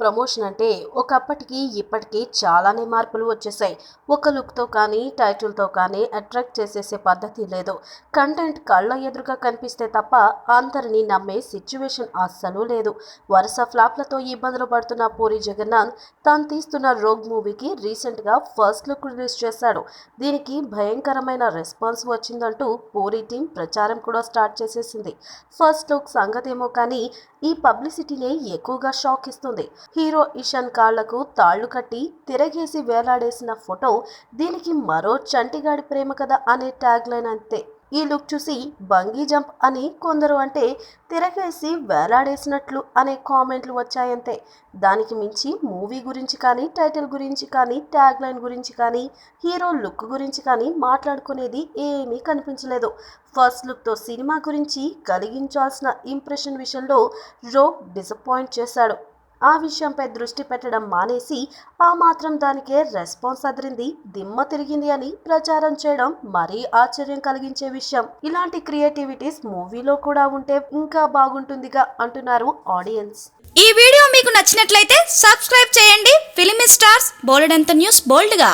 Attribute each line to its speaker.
Speaker 1: Promotion అంటే ఒకప్పటికి ఇప్పటికి చాలానే మార్పులు వచ్చేసాయి. ఒక లుక్తో కానీ టైటిల్తో కానీ అట్రాక్ట్ చేసేసే పద్ధతి లేదు. కంటెంట్ కళ్ళ ఎదురుగా కనిపిస్తే తప్ప అందరినీ నమ్మే సిచ్యువేషన్ అస్సలు లేదు. వరుస ఫ్లాప్లతో ఇబ్బందులు పడుతున్న పూరి జగన్నాథ్ తాను తీస్తున్న రోగ్ మూవీకి రీసెంట్గా ఫస్ట్ లుక్ రిలీజ్ చేశాడు. దీనికి భయంకరమైన రెస్పాన్స్ వచ్చిందంటూ పూరి టీం ప్రచారం కూడా స్టార్ట్ చేసేసింది. ఫస్ట్ లుక్ సంగతేమో కానీ ఈ పబ్లిసిటీనే ఎక్కువగా షాక్ ఇస్తుంది. హీరో ఇషాన్ కాళ్లకు తాళ్లు కట్టి తిరగేసి వేలాడేసిన ఫోటో దీనికి మరో చంటిగాడి ప్రేమ కథ అనే ట్యాగ్ లైన్ అంతే. ఈ లుక్ చూసి బంగీ జంప్ అని కొందరు అంటే తిరగేసి వేలాడేసినట్లు అనే కామెంట్లు వచ్చాయంతే. దానికి మించి మూవీ గురించి కానీ టైటిల్ గురించి కానీ ట్యాగ్ లైన్ గురించి కానీ హీరో లుక్ గురించి కానీ మాట్లాడుకునేది ఏమీ కనిపించలేదు. ఫస్ట్ లుక్తో సినిమా గురించి కలిగించాల్సిన ఇంప్రెషన్ విషయంలో రోగ్ డిసప్పాయింట్ చేశాడు. ఆ విషయంపై దృష్టి పెట్టడం మానేసి ఆ మాత్రం దానికే రెస్పాన్స్ అదిరింది, దిమ్మ తిరిగింది అని ప్రచారం చేయడం మరీ ఆశ్చర్యం కలిగించే విషయం. ఇలాంటి క్రియేటివిటీస్ మూవీలో కూడా ఉంటే ఇంకా బాగుంటుందిగా అంటున్నారు ఆడియన్స్.
Speaker 2: ఈ వీడియో మీకు నచ్చినట్లయితే సబ్స్క్రైబ్ చేయండి. ఫిలిమి స్టార్స్ బోలెడంత న్యూస్ బోల్డ్గా.